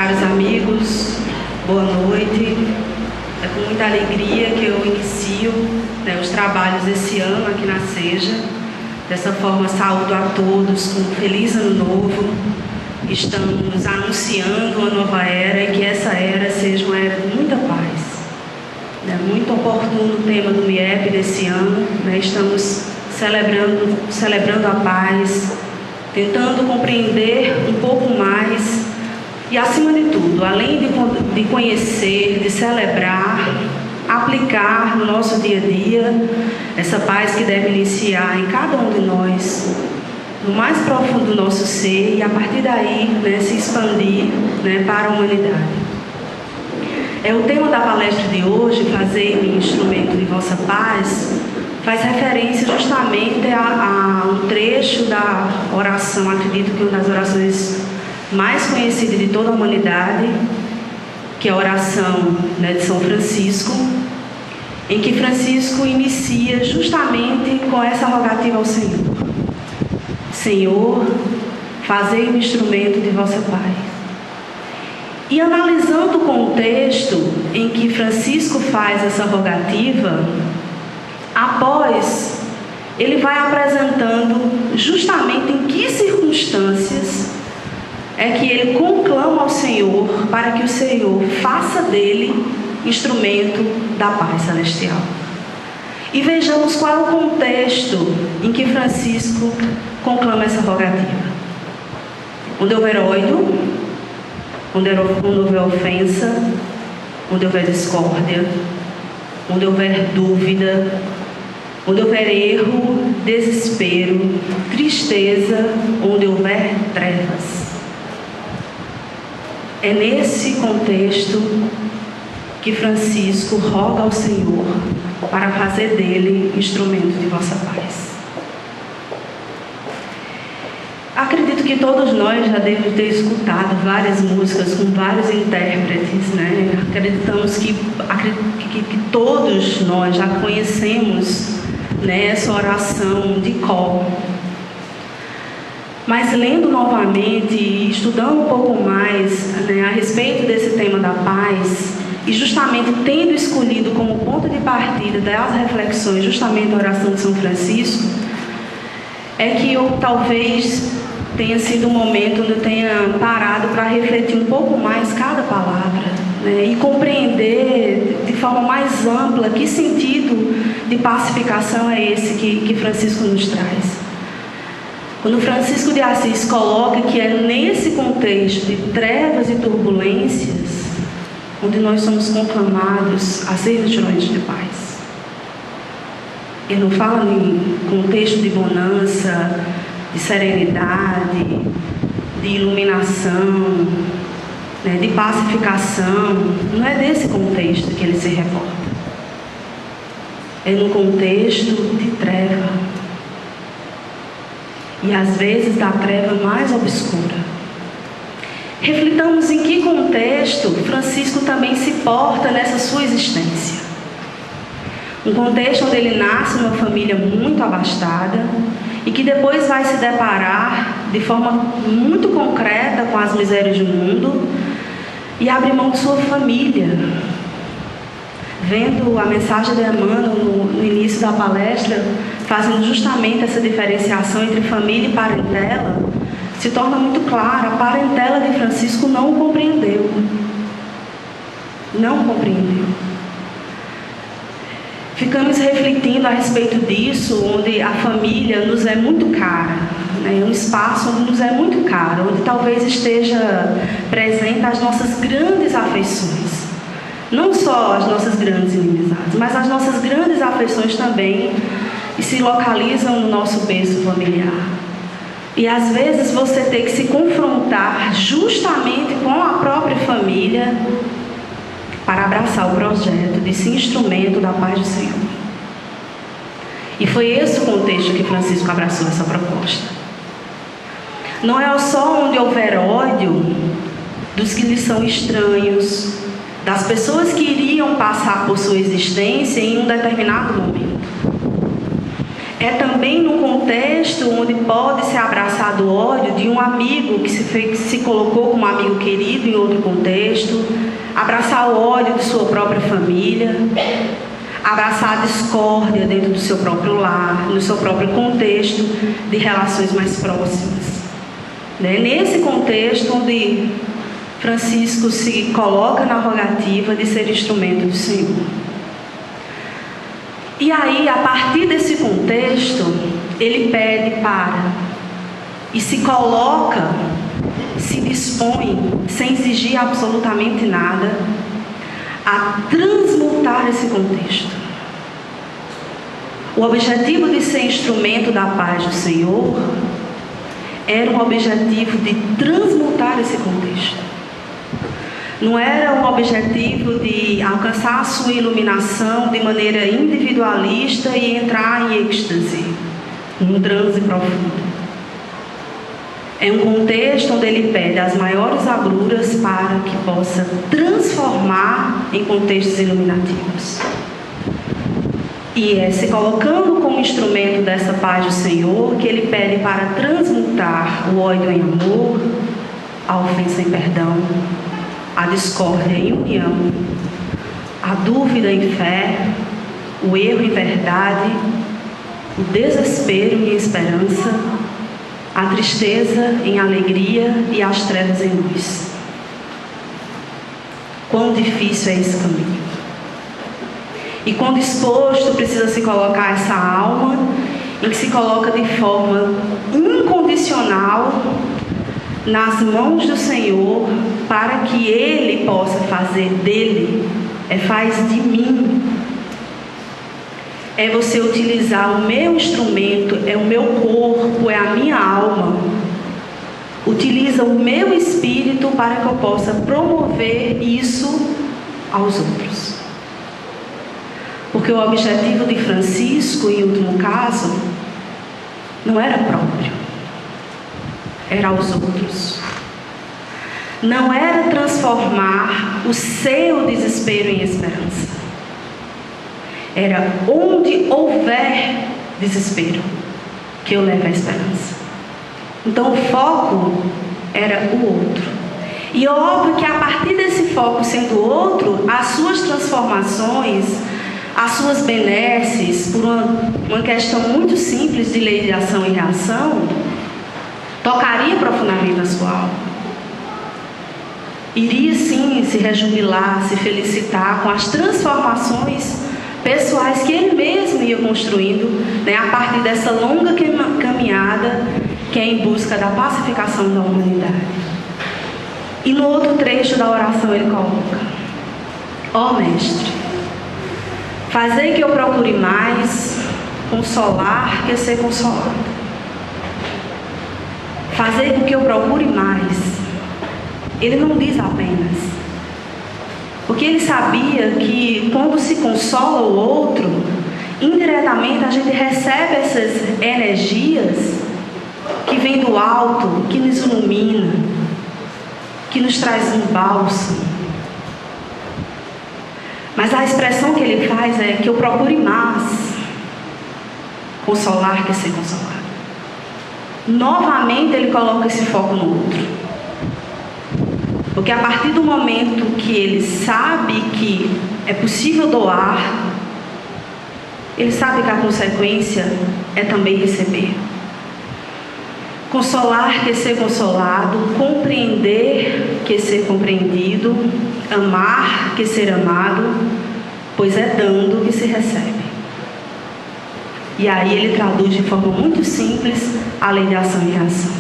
Caros amigos, boa noite. É com muita alegria que eu inicio os trabalhos esse ano aqui na Seja. Dessa forma, saúdo a todos com um feliz ano novo. Estamos anunciando uma nova era e que essa era seja uma era de muita paz. É muito oportuno o tema do MIEP desse ano. Estamos celebrando a paz, tentando compreender um pouco mais e, acima de tudo, além de conhecer, de celebrar, aplicar no nosso dia a dia essa paz que deve iniciar em cada um de nós, no mais profundo do nosso ser, e a partir daí se expandir para a humanidade. O tema da palestra de hoje, Fazei-me instrumento de vossa paz, faz referência justamente a um trecho da oração, acredito que uma das orações mais conhecidas de toda a humanidade, que é a oração de São Francisco, em que Francisco inicia justamente com essa rogativa ao Senhor: Senhor, fazei-me instrumento de vossa paz. E analisando o contexto em que Francisco faz essa rogativa, após ele vai apresentando justamente em que circunstâncias é que ele conclama ao Senhor para que o Senhor faça dele instrumento da paz celestial. E vejamos qual é o contexto em que Francisco conclama essa rogativa. Onde houver ódio, onde houver ofensa, onde houver discórdia, onde houver dúvida, onde houver erro, desespero, tristeza, onde houver trevas. É nesse contexto que Francisco roga ao Senhor para fazer dele instrumento de vossa paz. Acredito que todos nós já devemos ter escutado várias músicas com vários intérpretes, Acreditamos que todos nós já conhecemos essa oração de cor. Mas lendo novamente e estudando um pouco mais a respeito desse tema da paz, e justamente tendo escolhido como ponto de partida das reflexões justamente a oração de São Francisco, é que eu talvez tenha sido um momento onde eu tenha parado para refletir um pouco mais cada palavra, e compreender de forma mais ampla que sentido de pacificação é esse que Francisco nos traz. Quando Francisco de Assis coloca que é nesse contexto de trevas e turbulências onde nós somos conclamados a ser instrumentos de paz. Ele não fala em contexto de bonança, de serenidade, de iluminação, de pacificação. Não é desse contexto que ele se reporta. É num contexto de treva. E às vezes da treva mais obscura. Reflitamos em que contexto Francisco também se porta nessa sua existência. Um contexto onde ele nasce numa família muito abastada e que depois vai se deparar de forma muito concreta com as misérias do mundo e abre mão de sua família. Vendo a mensagem de Emmanuel no início da palestra, fazendo justamente essa diferenciação entre família e parentela, se torna muito clara. A parentela de Francisco não o compreendeu. Não compreendeu. Ficamos refletindo a respeito disso, onde a família nos é muito cara, É um espaço onde nos é muito caro, onde talvez esteja presente as nossas grandes afeições. Não só as nossas grandes inimizades, mas as nossas grandes afeições também, e se localizam no nosso berço familiar. E às vezes você tem que se confrontar justamente com a própria família para abraçar o projeto de ser instrumento da paz do Senhor. E foi esse o contexto que Francisco abraçou essa proposta. Não é só onde houver ódio dos que lhe são estranhos, das pessoas que iriam passar por sua existência em um determinado momento. É também num contexto onde pode ser abraçado o ódio de um amigo que se colocou como amigo querido em outro contexto, abraçar o ódio de sua própria família, abraçar a discórdia dentro do seu próprio lar, no seu próprio contexto de relações mais próximas. Nesse contexto onde Francisco se coloca na rogativa de ser instrumento do Senhor. E aí, a partir desse contexto, ele pede para e se coloca, se dispõe, sem exigir absolutamente nada, a transmutar esse contexto. O objetivo de ser instrumento da paz do Senhor era um objetivo de transmutar esse contexto. Não era um objetivo de alcançar a sua iluminação de maneira individualista e entrar em êxtase, num transe profundo. É um contexto onde ele pede as maiores agruras para que possa transformar em contextos iluminativos. E é se colocando como instrumento dessa paz do Senhor que ele pede para transmutar o ódio em amor, a ofensa em perdão, a discórdia em união, a dúvida em fé, o erro em verdade, o desespero em esperança, a tristeza em alegria e as trevas em luz. Quão difícil é esse caminho. E quão disposto precisa se colocar essa alma, em que se coloca de forma incondicional nas mãos do Senhor, para que Ele possa fazer dele, faz de mim. É você utilizar o meu instrumento, é o meu corpo, é a minha alma. Utiliza o meu espírito para que eu possa promover isso aos outros. Porque o objetivo de Francisco, em último caso, não era próprio, era aos outros. Não era transformar o seu desespero em esperança. Era onde houver desespero que eu levo a esperança. Então o foco era o outro. E óbvio que a partir desse foco sendo o outro, as suas transformações, as suas benesses, por uma questão muito simples de lei de ação e reação, tocaria profundamente a sua alma. Iria sim se rejubilar, se felicitar com as transformações pessoais que ele mesmo ia construindo, a partir dessa longa caminhada que é em busca da pacificação da humanidade. E no outro trecho da oração ele coloca: ó Mestre, fazei que eu procure mais consolar que ser consolado. Fazei com que eu procure mais. Ele não diz apenas, porque ele sabia que quando se consola o outro, indiretamente a gente recebe essas energias que vêm do alto, que nos ilumina, que nos traz um bálsamo. Mas a expressão que ele faz é que eu procure mais consolar que ser consolado. Novamente ele coloca esse foco no outro. Porque a partir do momento que ele sabe que é possível doar, ele sabe que a consequência é também receber. Consolar que ser consolado, compreender que ser compreendido, amar que ser amado, pois é dando que se recebe. E aí ele traduz de forma muito simples a lei de ação e reação.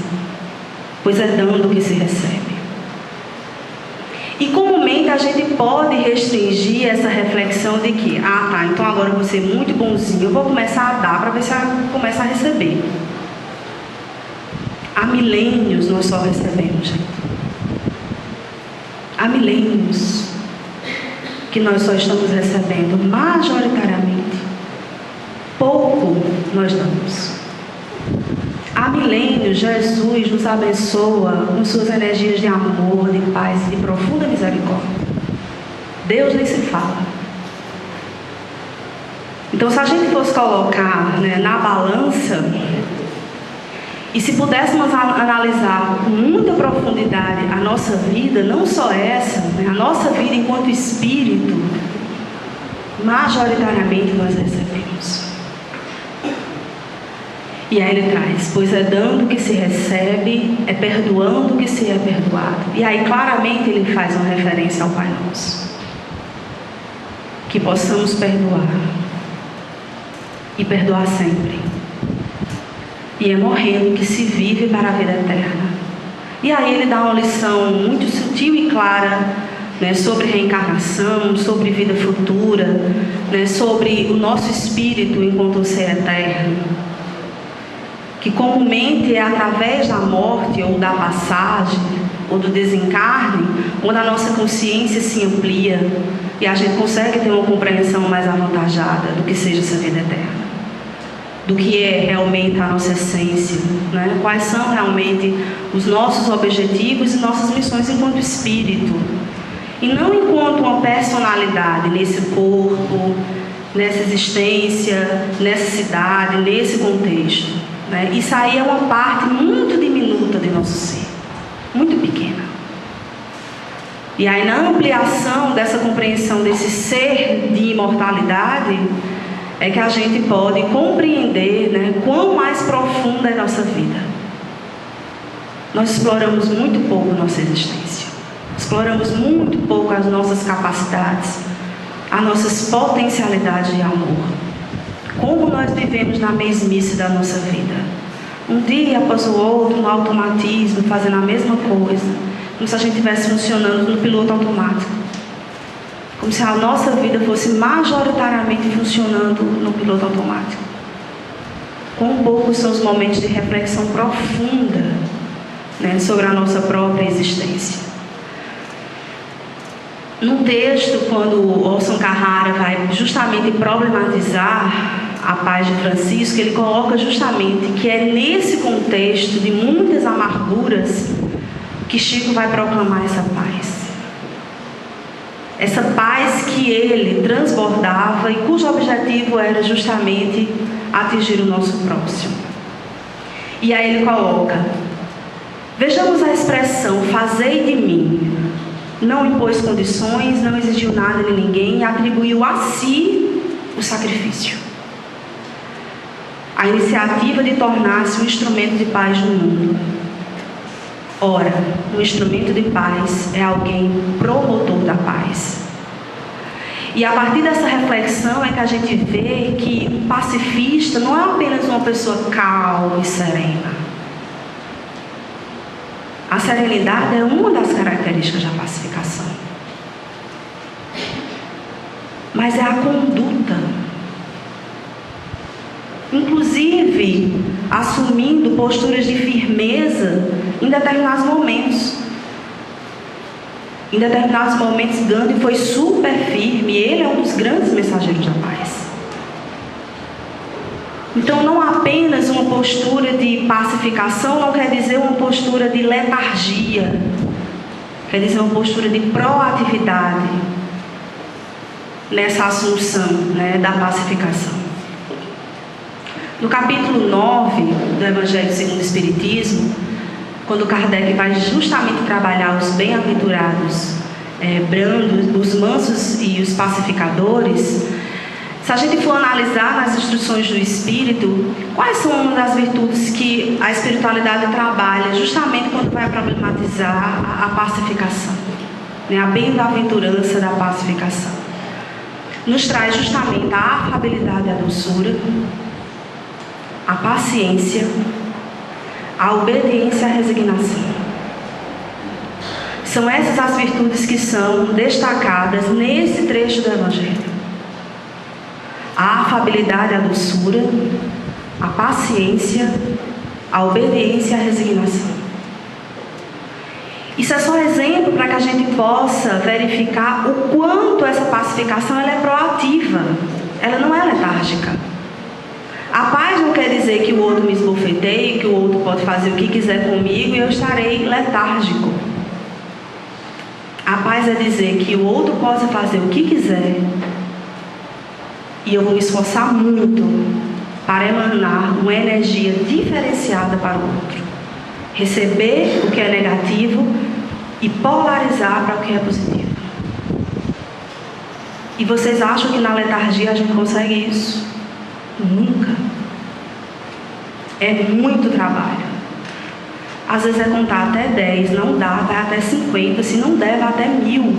Pois é dando que se recebe. E comumente a gente pode restringir essa reflexão de que, então agora eu vou ser muito bonzinho, eu vou começar a dar para ver se ela começa a receber. Há milênios nós só recebemos, gente. Há milênios que nós só estamos recebendo, majoritariamente. Pouco nós damos. Há milênios, Jesus nos abençoa com suas energias de amor, de paz e de profunda misericórdia. Deus nem se fala. Então, se a gente fosse colocar, né, na balança, e se pudéssemos analisar com muita profundidade a nossa vida, não só essa, né, a nossa vida enquanto espírito, majoritariamente nós recebemos. E aí ele traz: pois é dando que se recebe, é perdoando que se é perdoado. E aí claramente ele faz uma referência ao Pai Nosso. Que possamos perdoar. E perdoar sempre. E é morrendo que se vive para a vida eterna. E aí ele dá uma lição muito sutil e clara, né, sobre reencarnação, sobre vida futura, né, sobre o nosso espírito enquanto um ser eterno. Que comumente é através da morte ou da passagem ou do desencarne onde a nossa consciência se amplia e a gente consegue ter uma compreensão mais avantajada do que seja essa vida eterna, do que é realmente a nossa essência, né? Quais são realmente os nossos objetivos e nossas missões enquanto espírito, e não enquanto uma personalidade nesse corpo, nessa existência, nessa cidade, nesse contexto, né? Isso aí é uma parte muito diminuta de nosso ser, muito pequena. E aí, na ampliação dessa compreensão desse ser de imortalidade, é que a gente pode compreender, né, quão mais profunda é a nossa vida. Nós exploramos muito pouco nossa existência, exploramos muito pouco as nossas capacidades, as nossas potencialidades de amor. Como nós vivemos na mesmice da nossa vida, um dia após o outro, no automatismo, fazendo a mesma coisa, como se a gente estivesse funcionando no piloto automático, como se a nossa vida fosse majoritariamente funcionando no piloto automático. Quão poucos são os momentos de reflexão profunda, né, sobre a nossa própria existência. No texto, quando Orson Carrara vai justamente problematizar a paz de Francisco, ele coloca justamente que é nesse contexto de muitas amarguras que Chico vai proclamar essa paz. Essa paz que ele transbordava e cujo objetivo era justamente atingir o nosso próximo. E aí ele coloca: vejamos a expressão "fazei de mim". Não impôs condições, não exigiu nada de ninguém e atribuiu a si o sacrifício. A iniciativa de tornar-se um instrumento de paz no mundo. Ora, um instrumento de paz é alguém promotor da paz. E a partir dessa reflexão é que a gente vê que um pacifista não é apenas uma pessoa calma e serena. A serenidade é uma das características da pacificação. Mas é a conduta. Inclusive, assumindo posturas de firmeza em determinados momentos. Em determinados momentos, Gandhi foi super firme. Ele é um dos grandes mensageiros da paz. Então, não apenas uma postura de pacificação não quer dizer uma postura de letargia. Quer dizer uma postura de proatividade nessa assunção, né, da pacificação. No capítulo 9 do Evangelho segundo o Espiritismo, quando Kardec vai justamente trabalhar os bem-aventurados brandos, os mansos e os pacificadores, se a gente for analisar nas instruções do Espírito, quais são uma das virtudes que a espiritualidade trabalha justamente quando vai problematizar a pacificação, né, a bem-aventurança da pacificação? Nos traz justamente a afabilidade e a doçura, a paciência, a obediência e a resignação. São essas as virtudes que são destacadas nesse trecho do Evangelho. A afabilidade e a doçura, a paciência, a obediência e a resignação. Isso é só exemplo para que a gente possa verificar o quanto essa pacificação ela é proativa, ela não é letárgica. A paz não quer dizer que o outro me esbofeteie, que o outro pode fazer o que quiser comigo e eu estarei letárgico. A paz é dizer que o outro possa fazer o que quiser E eu vou me esforçar muito para emanar uma energia diferenciada para o outro. Receber o que é negativo e polarizar para o que é positivo. E vocês acham que na letargia a gente consegue isso? Nunca. É muito trabalho. Às vezes é contar até 10, não dá, vai até 50, se não der, vai até 1000.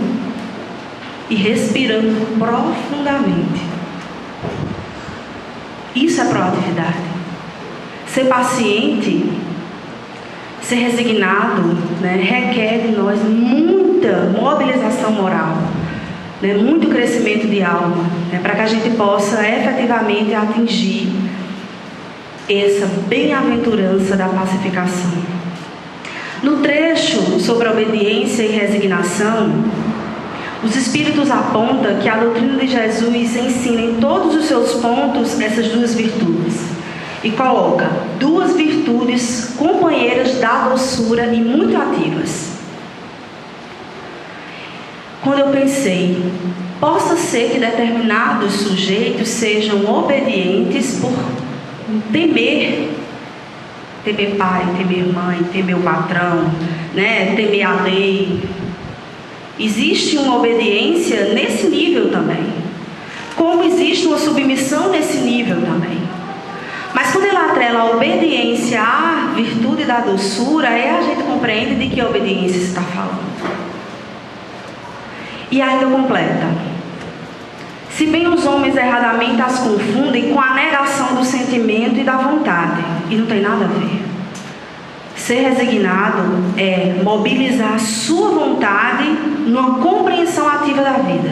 E respirando profundamente. Isso é proatividade. Ser paciente, ser resignado, né, requer de nós muita mobilização moral, né, muito crescimento de alma, né, para que a gente possa efetivamente atingir essa bem-aventurança da pacificação. No trecho sobre a obediência e resignação, os Espíritos apontam que a doutrina de Jesus ensina em todos os seus pontos essas duas virtudes. E coloca 2 virtudes companheiras da doçura e muito ativas. Quando eu pensei, possa ser que determinados sujeitos sejam obedientes por temer pai, temer mãe, temer o patrão, né? Temer a lei. Existe uma obediência nesse nível também, como existe uma submissão nesse nível também. Mas quando ele atrela a obediência à virtude da doçura, aí a gente compreende de que obediência se está falando. E ainda completa: se bem os homens erradamente as confundem com a negação do sentimento e da vontade, e não tem nada a ver. Ser resignado é mobilizar a sua vontade numa compreensão ativa da vida.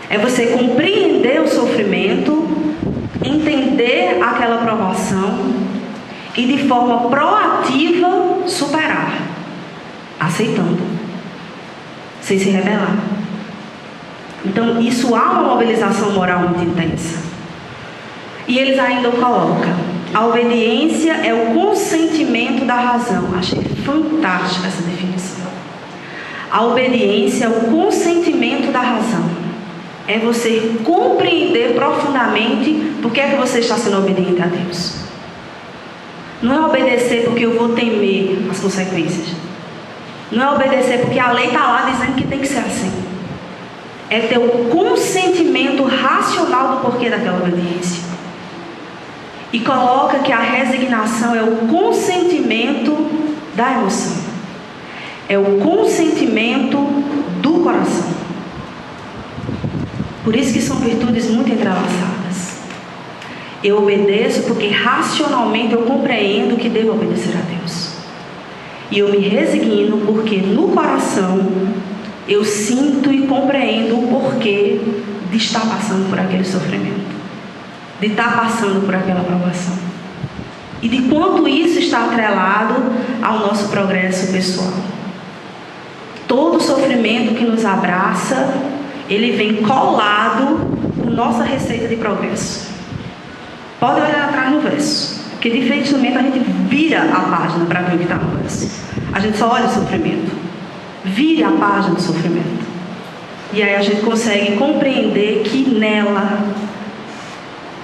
É você compreender o sofrimento, entender aquela provação e de forma proativa superar, aceitando, sem se rebelar. Então isso há uma mobilização moral muito intensa. E eles ainda o colocam: a obediência é o consentimento da razão. Achei fantástica essa definição. A obediência é o consentimento da razão. É você compreender profundamente por que é que você está sendo obediente a Deus. Não é obedecer porque eu vou temer as consequências. Não é obedecer porque a lei está lá dizendo que tem que ser assim. É ter o consentimento racional do porquê daquela obediência. E coloca que a resignação é o consentimento da emoção. É o consentimento do coração. Por isso que são virtudes muito entrelaçadas. Eu obedeço porque racionalmente eu compreendo que devo obedecer a Deus. E eu me resigno porque no coração eu sinto e compreendo o porquê de estar passando por aquele sofrimento, de estar passando por aquela provação, e de quanto isso está atrelado ao nosso progresso pessoal. Todo sofrimento que nos abraça, ele vem colado com nossa receita de progresso. Pode olhar atrás no verso, porque dificilmente a gente vira a página para ver o que está no verso. A gente só olha o sofrimento. Vire a página do sofrimento. E aí a gente consegue compreender que nela,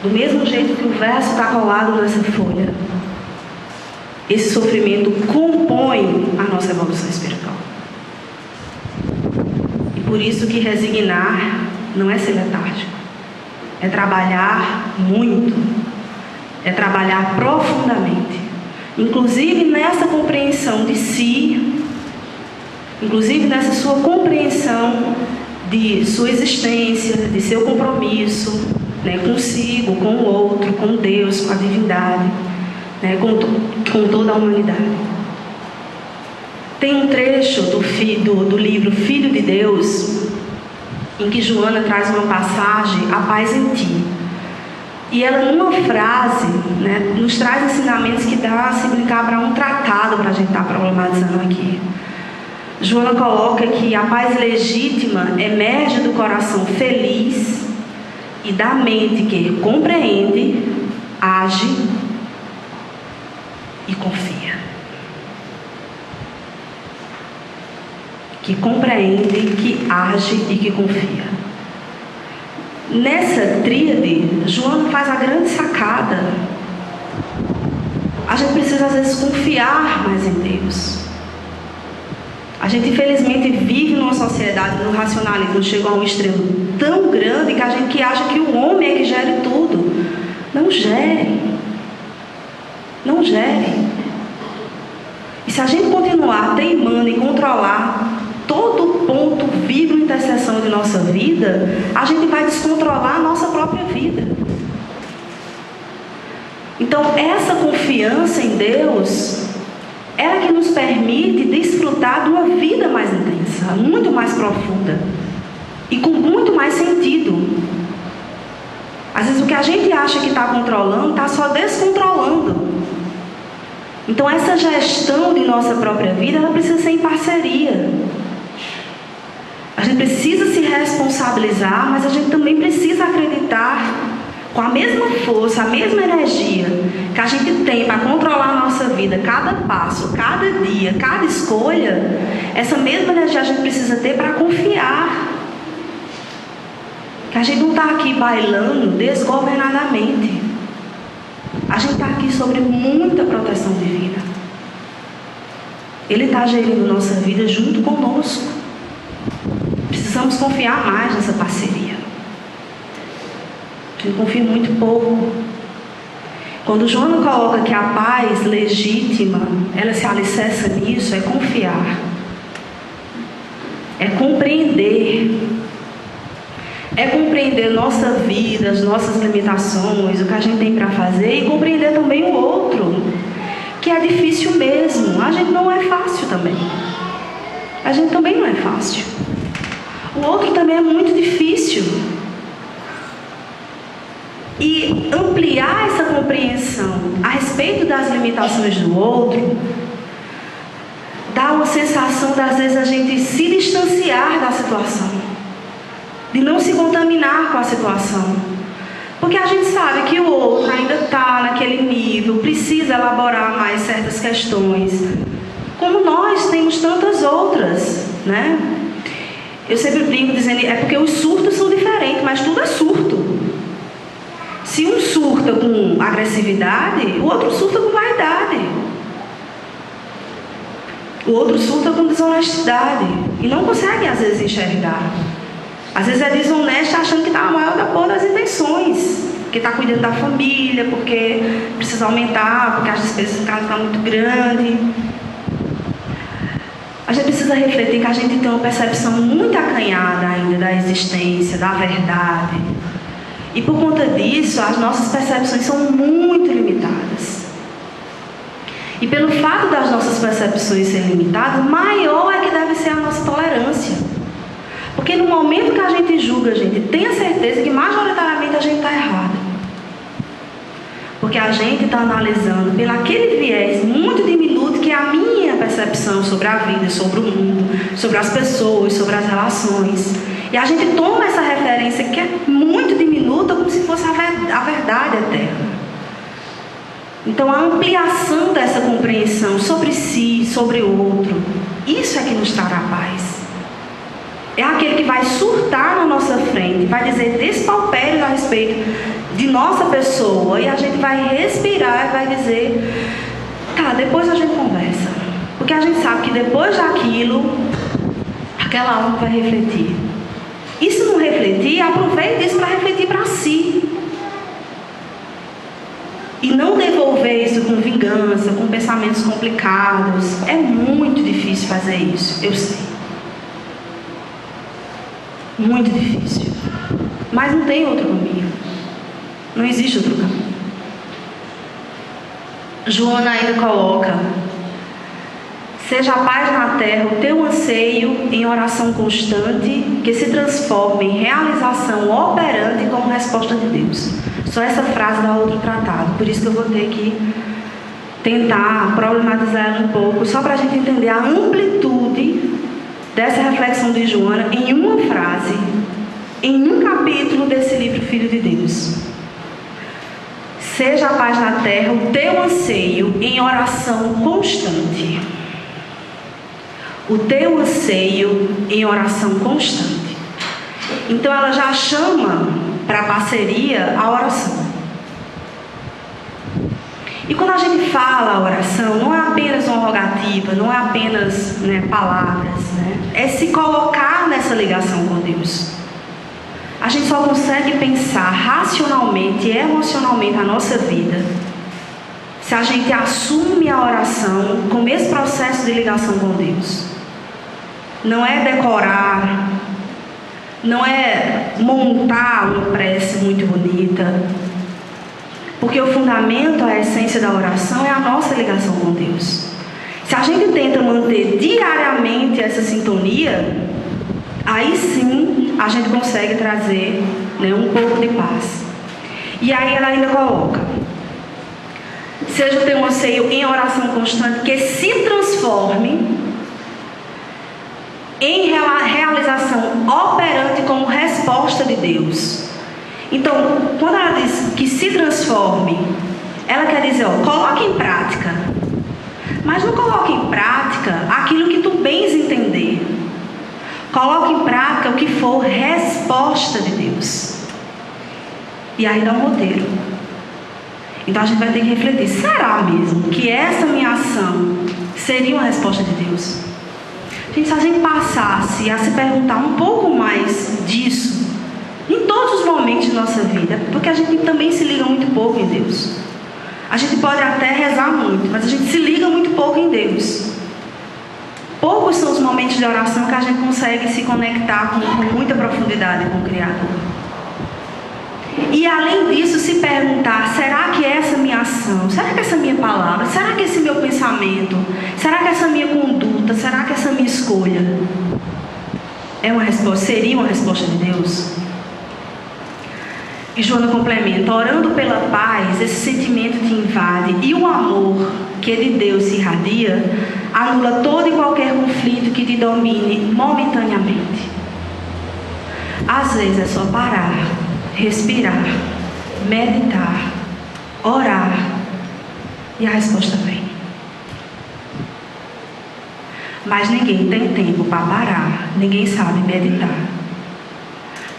do mesmo jeito que o verso está colado nessa folha, esse sofrimento compõe a nossa evolução espiritual. E por isso que resignar não é ser letárgico. É trabalhar muito. É trabalhar profundamente. Inclusive nessa compreensão de si, inclusive nessa sua compreensão de sua existência, de seu compromisso, né, consigo, com o outro, com Deus, com a divindade, né, com toda a humanidade. Tem um trecho do livro Filho de Deus, em que Joana traz uma passagem, a paz em ti. E ela, numa frase, né, nos traz ensinamentos que dá a se brincar para um tratado para a gente estar problematizando aqui. Joana coloca que a paz legítima emerge do coração feliz e da mente que compreende, age e confia. Que compreende, que age e que confia. nessa tríade, Joana faz a grande sacada. A gente precisa, às vezes, confiar mais em Deus. A gente, infelizmente, vive numa sociedade do racionalismo, chega a um extremo tão grande que a gente acha que o homem é que gere tudo. Não gere. Não gere. E se a gente continuar teimando em controlar todo ponto, vírgula, interseção de nossa vida, a gente vai descontrolar a nossa própria vida. Então, essa confiança em Deus, ela que nos permite desfrutar de uma vida mais intensa, muito mais profunda e com muito mais sentido. Às vezes o que a gente acha que está controlando, está só descontrolando. Então essa gestão de nossa própria vida, ela precisa ser em parceria. A gente precisa se responsabilizar, mas a gente também precisa acreditar com a mesma força, a mesma energia que a gente tem para controlar a nossa vida, cada passo, cada dia, cada escolha, essa mesma energia a gente precisa ter para confiar. Que a gente não está aqui bailando desgovernadamente. A gente está aqui sobre muita proteção divina. Ele está gerindo nossa vida junto conosco. Precisamos confiar mais nessa parceria. A gente confia muito pouco. Quando Joana coloca que a paz legítima, ela se alicerça nisso, é confiar. É compreender. É compreender nossa vida, as nossas limitações, o que a gente tem para fazer, e compreender também o outro, que é difícil mesmo. A gente não é fácil também. A gente também não é fácil. O outro também é muito difícil. E ampliar essa compreensão a respeito das limitações do outro dá uma sensação de, às vezes, a gente se distanciar da situação, de não se contaminar com a situação, porque a gente sabe que o outro ainda está naquele nível, precisa elaborar mais certas questões, como nós temos tantas outras, né? Eu sempre brinco dizendo, é porque os surtos são diferentes, mas tudo é surto. Se um surta com agressividade, o outro surta com vaidade. O outro surta com desonestidade. E não consegue, às vezes, enxergar. Às vezes é desonesto achando que está a maior da porra das intenções. Porque está cuidando da família, porque precisa aumentar, porque as despesas do casa estão muito grandes. A gente precisa refletir que a gente tem uma percepção muito acanhada ainda da existência, da verdade. E por conta disso, as nossas percepções são muito limitadas. E pelo fato das nossas percepções serem limitadas, maior é que deve ser a nossa tolerância. Porque no momento que a gente julga, a gente tem a certeza que majoritariamente a gente está errado. Porque a gente está analisando pelo aquele viés muito diminuto que é a minha percepção sobre a vida, sobre o mundo, sobre as pessoas, sobre as relações. E a gente toma essa referência que é muito diminuta como se fosse a verdade eterna. Então a ampliação dessa compreensão sobre si, sobre o outro, isso é que nos trará paz. É aquele que vai surtar na nossa frente, vai dizer despalpérios a respeito de nossa pessoa, e a gente vai respirar e vai dizer, tá, depois a gente conversa. Porque a gente sabe que depois daquilo, aquela alma vai refletir. E se não refletir, aproveite isso para refletir para si. E não devolver isso com vingança, com pensamentos complicados. É muito difícil fazer isso, eu sei. Muito difícil. Mas não tem outro caminho. Não existe outro caminho. Joana ainda coloca: seja a paz na terra o teu anseio em oração constante, que se transforme em realização operante como resposta de Deus. Só essa frase dá outro tratado, por isso que eu vou ter que tentar problematizar ela um pouco, só para a gente entender a amplitude dessa reflexão de Joana em uma frase, em um capítulo desse livro Filho de Deus. Seja a paz na terra o teu anseio em oração constante. O teu anseio em oração constante. Então ela já chama para a parceria a oração. E quando a gente fala a oração, não é apenas uma rogativa, não é apenas palavras, é se colocar nessa ligação com Deus. A gente só consegue pensar racionalmente e emocionalmente a nossa vida se a gente assume a oração como esse processo de ligação com Deus. Não é decorar, não é montar uma prece muito bonita, porque o fundamento, a essência da oração é a nossa ligação com Deus. Se a gente tenta manter diariamente essa sintonia, aí sim a gente consegue trazer um pouco de paz. E aí ela ainda coloca: seja o teu anseio em oração constante que se transforme em realização operante como resposta de Deus. Então, quando ela diz que se transforme, ela quer dizer, coloque em prática. Mas não coloque em prática aquilo que tu bens entender. Coloque em prática o que for resposta de Deus. E aí dá um roteiro. Então a gente vai ter que refletir: será mesmo que essa minha ação seria uma resposta de Deus? Gente, se a gente passasse a se perguntar um pouco mais disso em todos os momentos de nossa vida, porque a gente também se liga muito pouco em Deus. A gente pode até rezar muito, mas a gente se liga muito pouco em Deus. Poucos são os momentos de oração que a gente consegue se conectar com muita profundidade com o Criador. E além disso, se perguntar: será que essa minha ação, será que essa minha palavra, será que esse meu pensamento, será que essa minha conduta, será que essa minha escolha é uma resposta, seria uma resposta de Deus? E Joana complementa: orando pela paz, esse sentimento te invade e o amor que de Deus se irradia anula todo e qualquer conflito que te domine momentaneamente. Às vezes é só parar, respirar, meditar, orar e a resposta vem. Mas ninguém tem tempo para parar, ninguém sabe meditar.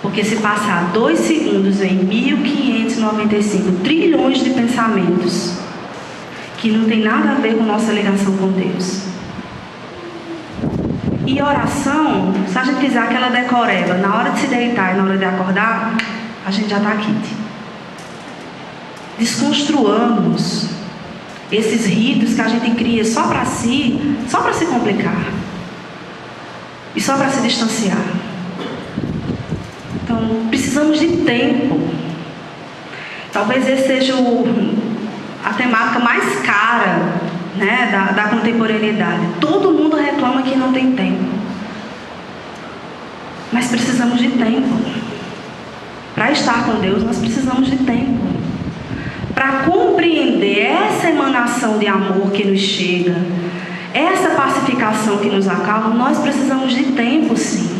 Porque se passar 2 segundos em 1595 trilhões de pensamentos que não tem nada a ver com nossa ligação com Deus. E oração, se a gente fizer aquela decoreba na hora de se deitar e na hora de acordar, a gente já está quente. Desconstruamos esses ritos que a gente cria só para si, só para se complicar e só para se distanciar. Então, precisamos de tempo. Talvez esse seja a temática mais cara, da contemporaneidade. Todo mundo reclama que não tem tempo. Mas precisamos de tempo. Para estar com Deus, nós precisamos de tempo. Para compreender essa emanação de amor que nos chega, essa pacificação que nos acalma, nós precisamos de tempo, sim.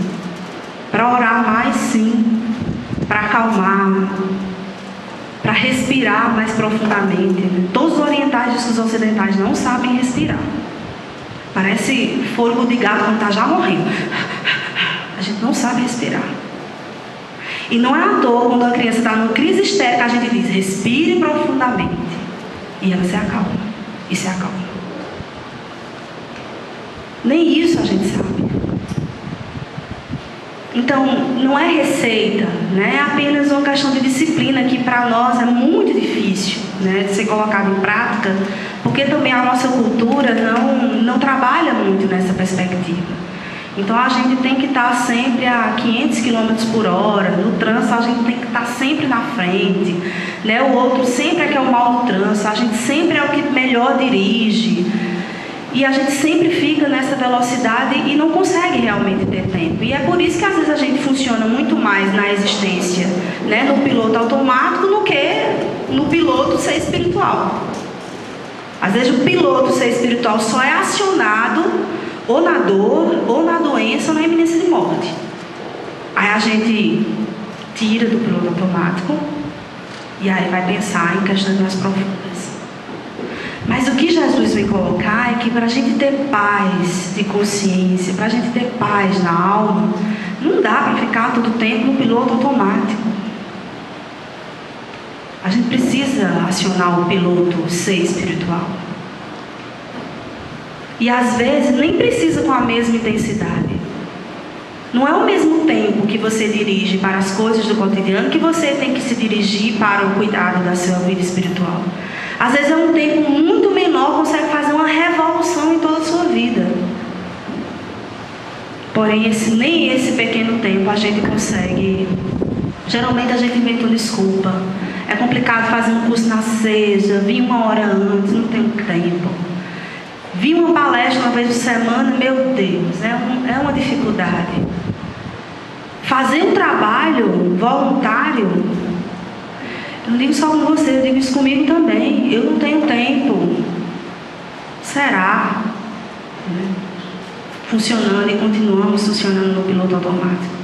Para orar mais, sim. Para acalmar. Para respirar mais profundamente. Todos os orientais e os ocidentais não sabem respirar. Parece fôlego de gato quando está já morrendo. A gente não sabe respirar. E não é à toa quando a criança está numa crise histérica, a gente diz: respire profundamente. E ela se acalma. E se acalma. Nem isso a gente sabe. Então, não é receita, é apenas uma questão de disciplina que para nós é muito difícil de ser colocada em prática, porque também a nossa cultura não trabalha muito nessa perspectiva. Então a gente tem que estar sempre a 500 km por hora, no trânsito a gente tem que estar sempre na frente, o outro sempre é que é o mal no trânsito, a gente sempre é o que melhor dirige. E a gente sempre fica nessa velocidade e não consegue realmente ter tempo. E é por isso que às vezes a gente funciona muito mais na existência, no piloto automático, do que no piloto ser espiritual. Às vezes o piloto ser espiritual só é acionado ou na dor, ou na doença, ou na iminência de morte. Aí a gente tira do piloto automático e aí vai pensar em questões mais profundas. Mas o que Jesus vem colocar é que para a gente ter paz de consciência, para a gente ter paz na alma, não dá para ficar todo o tempo no piloto automático. A gente precisa acionar o piloto ser espiritual. E às vezes nem precisa com a mesma intensidade. Não é o mesmo tempo que você dirige para as coisas do cotidiano que você tem que se dirigir para o cuidado da sua vida espiritual. Às vezes é um tempo muito menor, consegue fazer uma revolução em toda a sua vida. Porém, nem esse pequeno tempo a gente consegue. Geralmente a gente inventa uma desculpa. É complicado fazer um curso na Seja, vir 1 hora antes, não tenho tempo. Vir uma palestra uma vez por semana, meu Deus, é uma dificuldade. Fazer um trabalho voluntário, eu não digo só com você, eu digo isso comigo também. Eu não tenho tempo. Será? Funcionando e continuamos funcionando no piloto automático.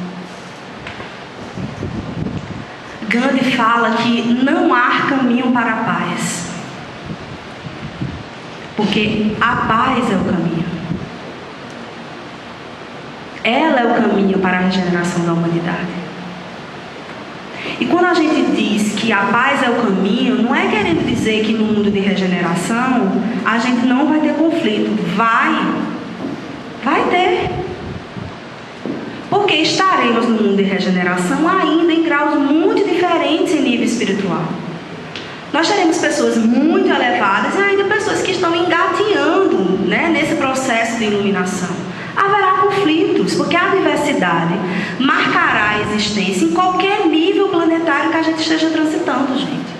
Gandhi fala que não há caminho para a paz. Porque a paz é o caminho. Ela é o caminho para a regeneração da humanidade. E quando a gente diz que a paz é o caminho, não é querendo dizer que no mundo de regeneração a gente não vai ter conflito. Vai ter. Porque estaremos no mundo de regeneração ainda em graus muito diferentes em nível espiritual. Nós teremos pessoas muito elevadas e ainda pessoas que estão engateando, nesse processo de iluminação. Haverá conflitos, porque a diversidade marcará a existência em qualquer nível planetário que a gente esteja transitando, gente.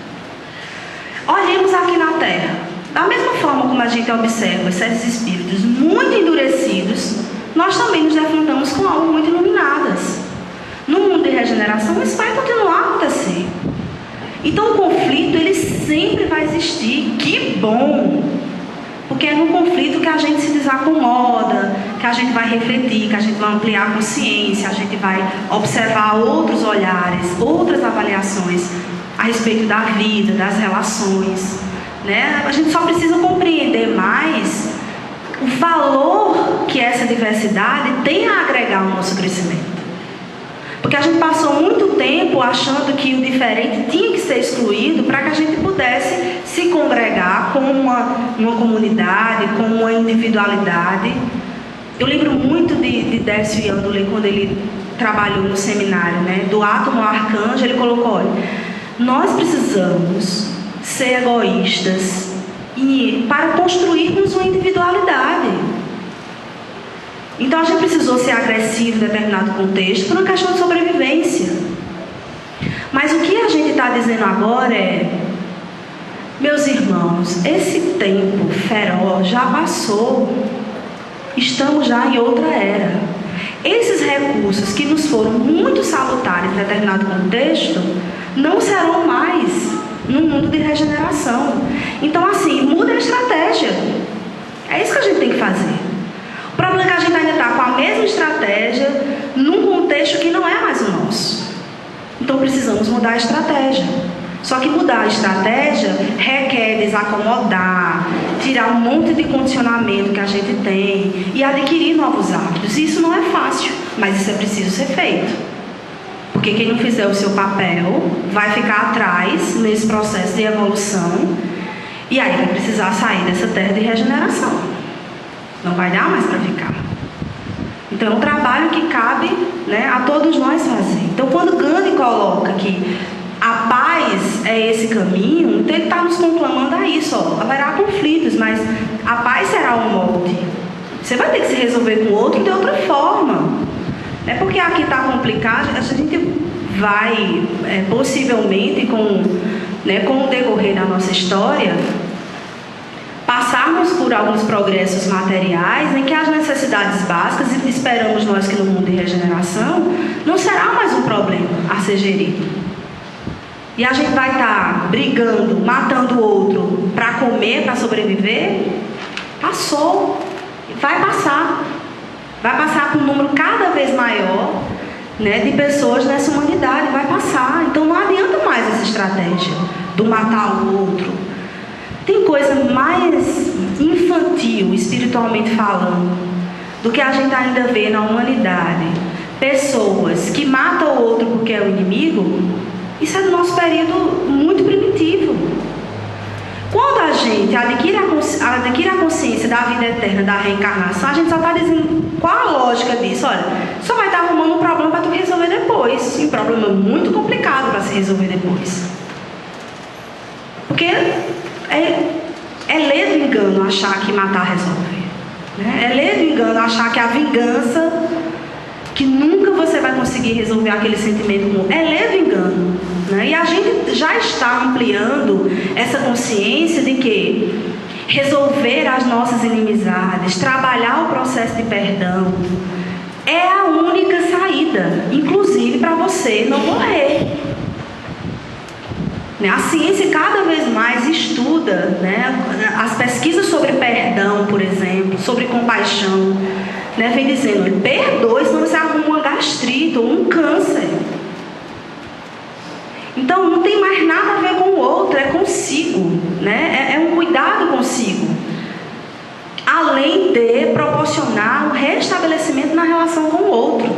Olhemos aqui na Terra. Da mesma forma como a gente observa esses espíritos muito endurecidos, nós também nos defrontamos com algo muito iluminadas. No mundo de regeneração, isso vai continuar a acontecer. Então o conflito, ele sempre vai existir. Que bom! Porque é no conflito que a gente se desacomoda, que a gente vai refletir, que a gente vai ampliar a consciência, a gente vai observar outros olhares, outras avaliações a respeito da vida, das relações. A gente só precisa compreender mais o valor que essa diversidade tem a agregar ao nosso crescimento. Porque a gente passou muito tempo achando que o diferente tinha que ser excluído para que a gente pudesse se congregar como uma comunidade, como uma individualidade. Eu lembro muito de Décio Yandule, quando ele trabalhou no seminário, do átomo ao arcanjo, ele colocou, olha, nós precisamos ser egoístas para construirmos uma individualidade. Então a gente precisou ser agressivo em determinado contexto por uma questão de sobrevivência. Mas o que a gente está dizendo agora é, meus irmãos, esse tempo feroz já passou. Estamos já em outra era. Esses recursos que nos foram muito salutares em determinado contexto não serão mais no mundo de regeneração. Então assim, muda a estratégia. É isso que a gente tem que fazer. O problema é que a gente ainda está com a mesma estratégia num contexto que não é mais o nosso. Então precisamos mudar a estratégia. Só que mudar a estratégia requer desacomodar, tirar um monte de condicionamento que a gente tem e adquirir novos hábitos. Isso não é fácil, mas isso é preciso ser feito. Porque quem não fizer o seu papel vai ficar atrás nesse processo de evolução e aí vai precisar sair dessa terra de regeneração. Não vai dar mais para ficar. Então é um trabalho que cabe a todos nós fazer. Então quando Gandhi coloca que a paz é esse caminho, então ele está nos conclamando a isso. Haverá conflitos, mas a paz será um molde. Você vai ter que se resolver com o outro de outra forma. É porque aqui está complicado, a gente vai possivelmente com o decorrer da nossa história passarmos por alguns progressos materiais em que as necessidades básicas, e esperamos nós que no mundo de regeneração, não será mais um problema a ser gerido. E a gente vai estar brigando, matando o outro para comer, para sobreviver? Passou. Vai passar. Vai passar por um número cada vez maior de pessoas nessa humanidade. Vai passar. Então não adianta mais essa estratégia do matar o outro. Tem coisa mais infantil, espiritualmente falando, do que a gente ainda vê na humanidade. Pessoas que matam o outro porque é o inimigo. Isso é do nosso período muito primitivo. Quando a gente adquire a consciência da vida eterna, da reencarnação, a gente só está dizendo qual a lógica disso. Olha, só vai estar arrumando um problema para tu resolver depois. E um problema muito complicado para se resolver depois. Porque é ler do engano achar que matar resolve. Né? É ler do engano achar que a vingança, que nunca você vai conseguir resolver aquele sentimento comum. É ler do engano. Né? E a gente já está ampliando essa consciência de que resolver as nossas inimizades, trabalhar o processo de perdão, é a única saída, inclusive para você não morrer. A ciência cada vez mais estuda, né, as pesquisas sobre perdão, por exemplo, sobre compaixão, né, vem dizendo, perdoe senão você arruma uma gastrite ou um câncer. Então não tem mais nada a ver com o outro, é consigo, né? É um cuidado consigo, além de proporcionar um restabelecimento na relação com o outro.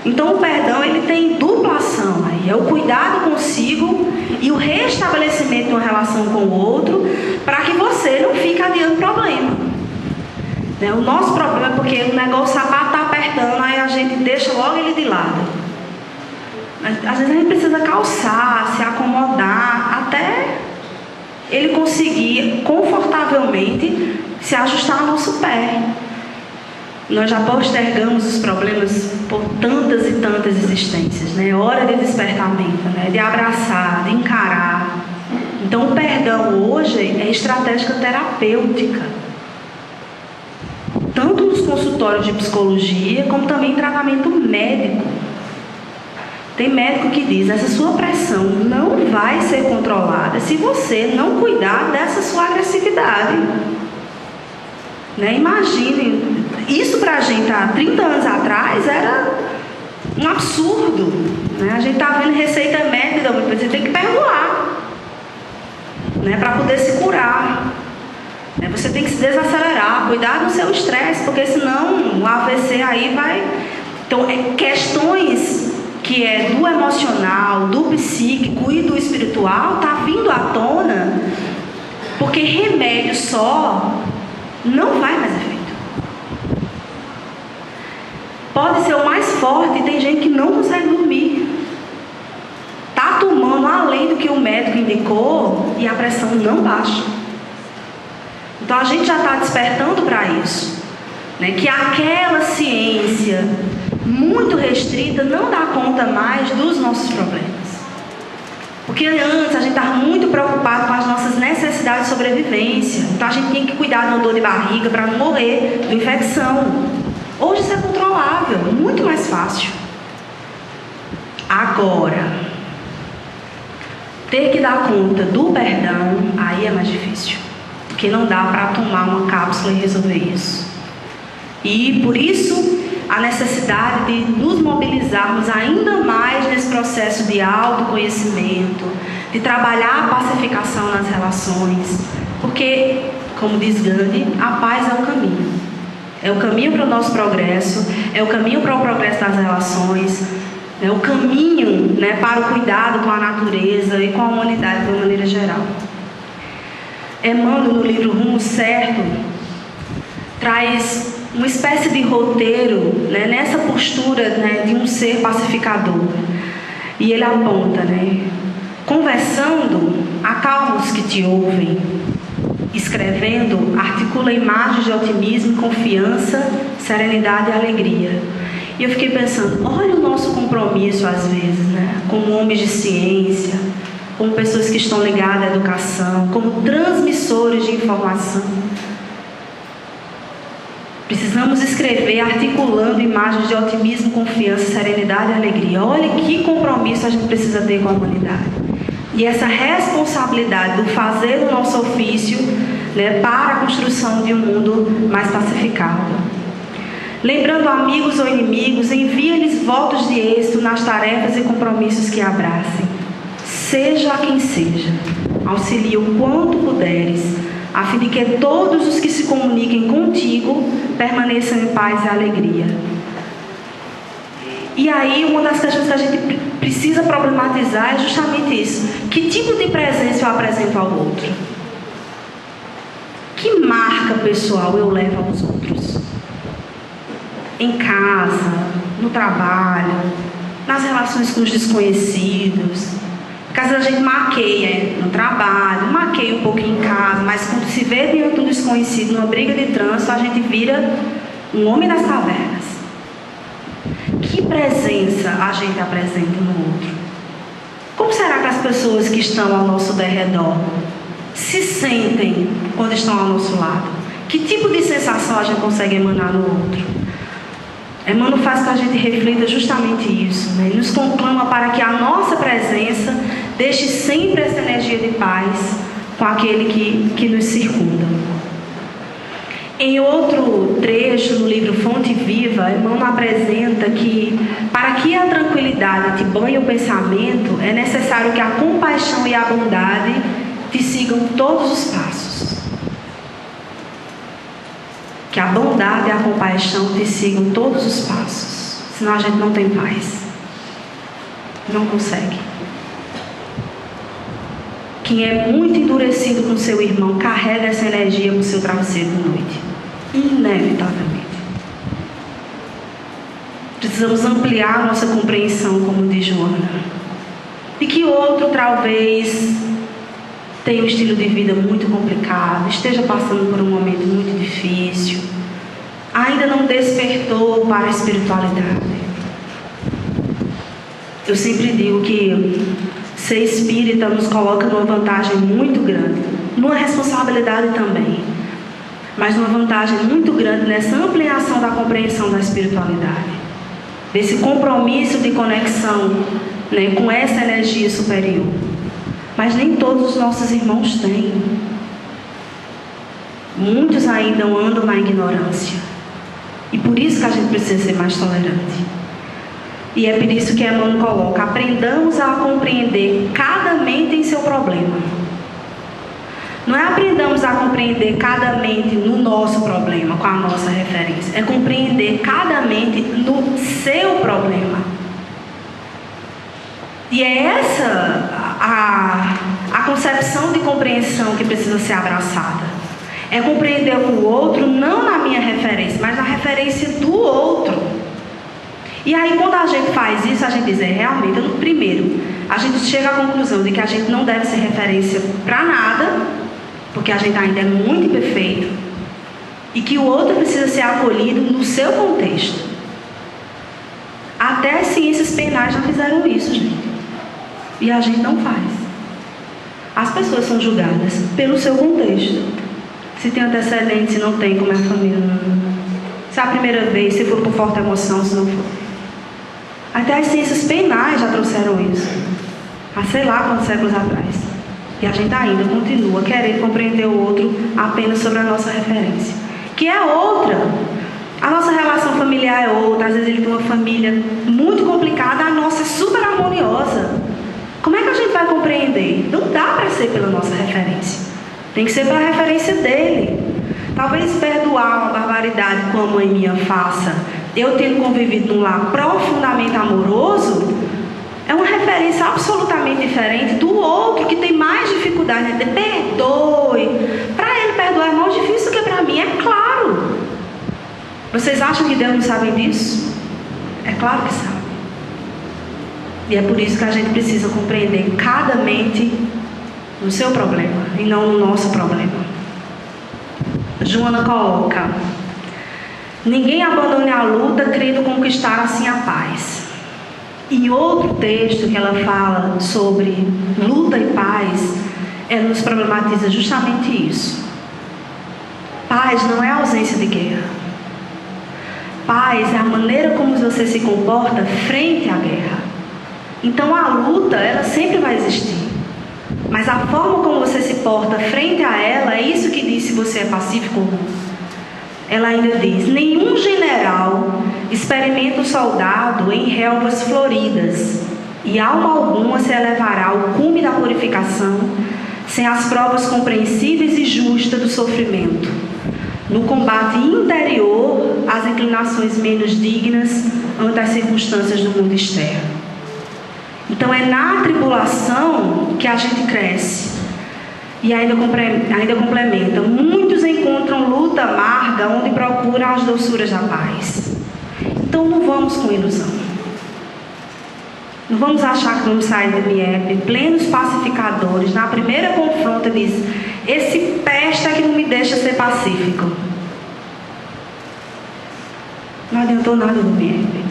Então o perdão ele tem dupla ação aí, é o cuidado consigo e o restabelecimento de uma relação com o outro, para que você não fique adiando problema. Né? O nosso problema é porque o negócio, o sapato está apertando, aí a gente deixa logo ele de lado. Às vezes a gente precisa calçar, se acomodar, até ele conseguir confortavelmente se ajustar ao nosso pé. Nós já postergamos os problemas por tantas e tantas existências, né? É hora de despertamento, né? De abraçar, de encarar. Então o perdão hoje é estratégia terapêutica, tanto nos consultórios de psicologia, como também em tratamento médico. Tem médico que diz, essa sua pressão não vai ser controlada se você não cuidar dessa sua agressividade. Né? Imagine, isso pra gente há 30 anos atrás era um absurdo. Né? A gente tá vendo receita médica, você tem que perdoar, né? Para poder se curar. Né? Você tem que se desacelerar, cuidar do seu estresse, porque senão o AVC aí vai... Então, questões que é do emocional, do psíquico e do espiritual, está vindo à tona, porque remédio só não vai mais efeito. Pode ser o mais forte, e tem gente que não consegue dormir. Está tomando além do que o médico indicou e a pressão não baixa. Então a gente já está despertando para isso. Né? Que aquela ciência muito restrita não dá conta mais dos nossos problemas. Porque antes a gente estava muito preocupado com as nossas necessidades de sobrevivência. Então a gente tinha que cuidar de uma dor de barriga para não morrer, de infecção. Hoje isso é controlável, muito mais fácil. Agora, ter que dar conta do perdão, aí é mais difícil. Porque não dá para tomar uma cápsula e resolver isso. E por isso a necessidade de nos mobilizarmos ainda mais nesse processo de autoconhecimento, de trabalhar a pacificação nas relações, porque, como diz Gandhi, a paz é o caminho. É o caminho para o nosso progresso, é o caminho para o progresso das relações, é o caminho, né, para o cuidado com a natureza e com a humanidade de uma maneira geral. Emmanuel, no livro Rumo Certo, traz uma espécie de roteiro, né, nessa postura, né, de um ser pacificador. E ele aponta, né, conversando, acalma os que te ouvem. Escrevendo, articula imagens de otimismo, confiança, serenidade e alegria. E eu fiquei pensando, olha o nosso compromisso às vezes, né, como homens de ciência, como pessoas que estão ligadas à educação, como transmissores de informação. Precisamos escrever articulando imagens de otimismo, confiança, serenidade e alegria. Olha que compromisso a gente precisa ter com a humanidade. E essa responsabilidade do fazer o nosso ofício, né, para a construção de um mundo mais pacificado. Lembrando amigos ou inimigos, envia-lhes votos de êxito nas tarefas e compromissos que abracem. Seja quem seja, auxilia o quanto puderes, a fim de que todos os que se comuniquem contigo permaneçam em paz e alegria. E aí, uma das questões que a gente precisa problematizar é justamente isso. Que tipo de presença eu apresento ao outro? Que marca pessoal eu levo aos outros? Em casa, no trabalho, nas relações com os desconhecidos. Porque às vezes a gente maqueia no trabalho, maqueia um pouquinho em casa, mas quando se vê diante de um desconhecido, numa briga de trânsito, a gente vira um homem das cavernas. Que presença a gente apresenta no outro? Como será que as pessoas que estão ao nosso derredor se sentem quando estão ao nosso lado? Que tipo de sensação a gente consegue emanar no outro? Emmanuel faz que a gente reflita justamente isso, né? Ele nos conclama para que a nossa presença deixe sempre essa energia de paz com aquele que nos circunda. Em outro trecho no livro Fonte Viva, Emmanuel apresenta que para que a tranquilidade te banhe o pensamento, é necessário que a compaixão e a bondade te sigam todos os passos. Que a bondade e a compaixão te sigam todos os passos. Senão a gente não tem paz. Não consegue. Quem é muito endurecido com seu irmão, carrega essa energia para o seu travesseiro de noite. Inevitavelmente. Precisamos ampliar a nossa compreensão, como diz Joana. De que outro talvez tenha um estilo de vida muito complicado, esteja passando por um momento muito difícil, ainda não despertou para a espiritualidade. Eu sempre digo que ser espírita nos coloca numa vantagem muito grande, numa responsabilidade também, mas numa vantagem muito grande nessa ampliação da compreensão da espiritualidade, desse compromisso de conexão, né, com essa energia superior. Mas nem todos os nossos irmãos têm. Muitos ainda andam na ignorância. E por isso que a gente precisa ser mais tolerante. E é por isso que Emmanuel coloca: aprendamos a compreender cada mente em seu problema. Não é aprendamos a compreender cada mente no nosso problema, com a nossa referência. É compreender cada mente no seu problema. E é essa a concepção de compreensão que precisa ser abraçada. É compreender o outro não na minha referência, mas na referência do outro. E aí, quando a gente faz isso, a gente diz, realmente, primeiro, a gente chega à conclusão de que a gente não deve ser referência para nada, porque a gente ainda é muito imperfeito, e que o outro precisa ser acolhido no seu contexto. Até as ciências penais já fizeram isso, gente. E a gente não faz. As pessoas são julgadas pelo seu contexto. Se tem antecedente, se não tem, como é a família. Se é a primeira vez, se for por forte emoção, se não for. Até as ciências penais já trouxeram isso. Há sei lá quantos séculos atrás. E a gente ainda continua querendo compreender o outro apenas sobre a nossa referência. Que é outra. A nossa relação familiar é outra. Às vezes ele tem uma família muito complicada, a nossa é super harmoniosa. Como é que a gente vai compreender? Não dá para ser pela nossa referência. Tem que ser pela referência dele. Talvez perdoar uma barbaridade como a mãe minha faça, eu tendo convivido num lar profundamente amoroso, é uma referência absolutamente diferente do outro que tem mais dificuldade. Perdoe. Para ele perdoar é mais difícil do que para mim, é claro. Vocês acham que Deus não sabe disso? É claro que sabe. E é por isso que a gente precisa compreender cada mente no seu problema e não no nosso problema. Joana coloca: ninguém abandone a luta querendo conquistar assim a paz. Em outro texto que ela fala sobre luta e paz, ela nos problematiza justamente isso. Paz não é a ausência de guerra. Paz é a maneira como você se comporta frente à guerra. Então a luta, ela sempre vai existir. Mas a forma como você se porta frente a ela, é isso que diz se você é pacífico ou não. Ela ainda diz: nenhum general experimenta o soldado em relvas floridas, e alma alguma se elevará ao cume da purificação sem as provas compreensíveis e justas do sofrimento. No combate interior, as inclinações menos dignas ante as circunstâncias do mundo externo. Então é na tribulação que a gente cresce. E ainda complementa: muitos encontram luta amarga onde procuram as doçuras da paz. Então não vamos com ilusão. Não vamos achar que vamos sair do MIEP plenos pacificadores. Na primeira confronta diz: esse peste é que não me deixa ser pacífico. Não adiantou nada do MIEP.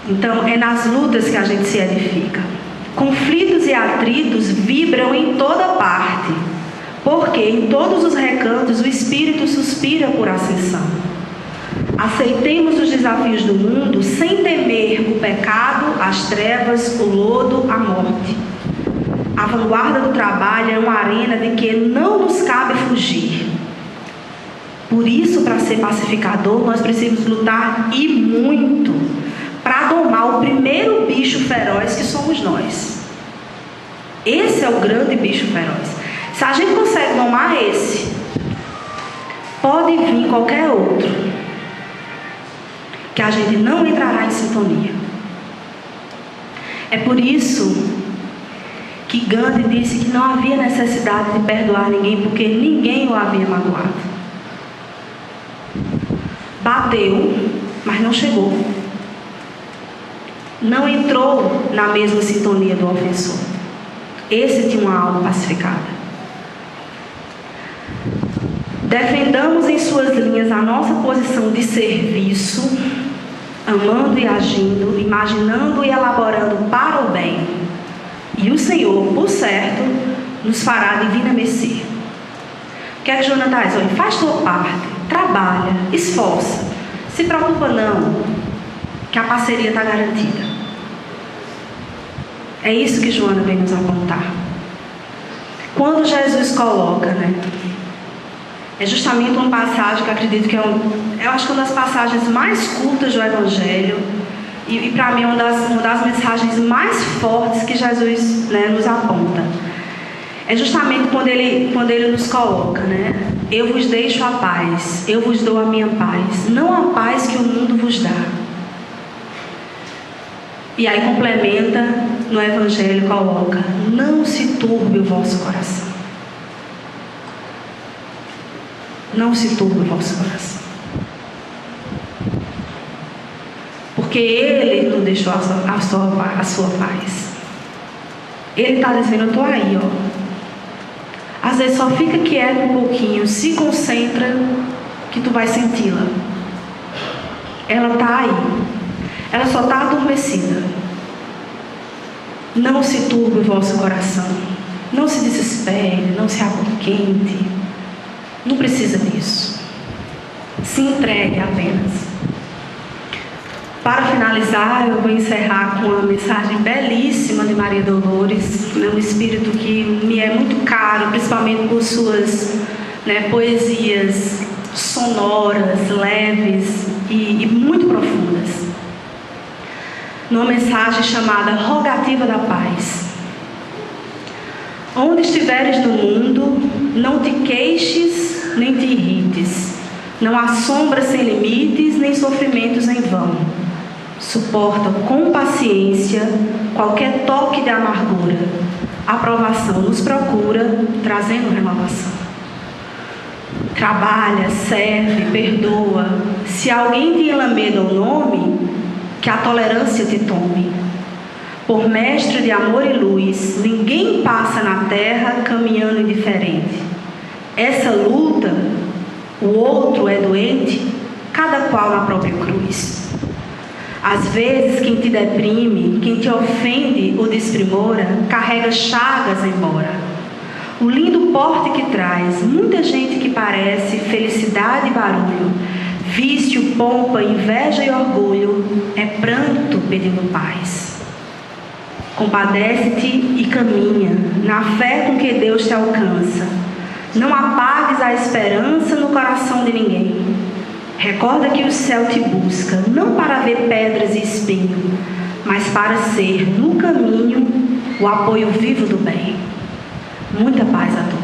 Então é nas lutas que a gente se edifica. Conflitos e atritos vibram em toda parte, porque em todos os recantos o Espírito suspira por ascensão. Aceitemos os desafios do mundo sem temer o pecado, as trevas, o lodo, a morte. A vanguarda do trabalho é uma arena de que não nos cabe fugir. Por isso, para ser pacificador, nós precisamos lutar e muito para domar o primeiro bicho feroz que somos nós. Esse é o grande bicho feroz. Se a gente consegue domar esse, pode vir qualquer outro, que a gente não entrará em sintonia. É por isso que Gandhi disse que não havia necessidade de perdoar ninguém, porque ninguém o havia magoado. Bateu, mas não chegou. Não entrou na mesma sintonia do ofensor. Esse tinha uma alma pacificada. Defendamos em suas linhas a nossa posição de serviço, amando e agindo, imaginando e elaborando para o bem. E o Senhor, por certo, nos fará divina mercê. O que é que Jonathan diz? Olha, faz tua parte, trabalha, esforça. Se preocupa não, que a parceria está garantida. É isso que Joana vem nos apontar. Quando Jesus coloca, é justamente uma passagem que eu acredito que eu acho que uma das passagens mais curtas do Evangelho e para mim uma das mensagens mais fortes que Jesus nos aponta. É justamente quando ele nos coloca, eu vos deixo a paz, eu vos dou a minha paz, não a paz que o mundo vos dá. E aí complementa no Evangelho, coloca: não se turbe o vosso coração. Não se turbe o vosso coração. Porque Ele não deixou a sua paz. Ele está dizendo: eu estou aí, Às vezes só fica quieto um pouquinho, se concentra, que tu vai senti-la. Ela está aí. Ela só está adormecida. Não se turbe o vosso coração. Não se desespere, não se apoquente. Não precisa disso. Se entregue apenas. Para finalizar, eu vou encerrar com uma mensagem belíssima de Maria Dolores, um espírito que me é muito caro, principalmente por suas poesias sonoras, leves e muito profundas. Numa mensagem chamada Rogativa da Paz. Onde estiveres no mundo, não te queixes nem te irrites. Não há sombras sem limites, nem sofrimentos em vão. Suporta com paciência qualquer toque de amargura. A aprovação nos procura, trazendo renovação. Trabalha, serve, perdoa. Se alguém te enlameda o nome, que a tolerância te tome. Por mestre de amor e luz, ninguém passa na terra caminhando indiferente. Essa luta, o outro é doente, cada qual na própria cruz. Às vezes quem te deprime, quem te ofende ou desprimora, carrega chagas embora. O lindo porte que traz, muita gente que parece felicidade e barulho, vício, pompa, inveja e orgulho, é pranto pedindo paz. Compadece-te e caminha, na fé com que Deus te alcança. Não apagues a esperança no coração de ninguém. Recorda que o céu te busca, não para ver pedras e espinho, mas para ser, no caminho, o apoio vivo do bem. Muita paz a todos.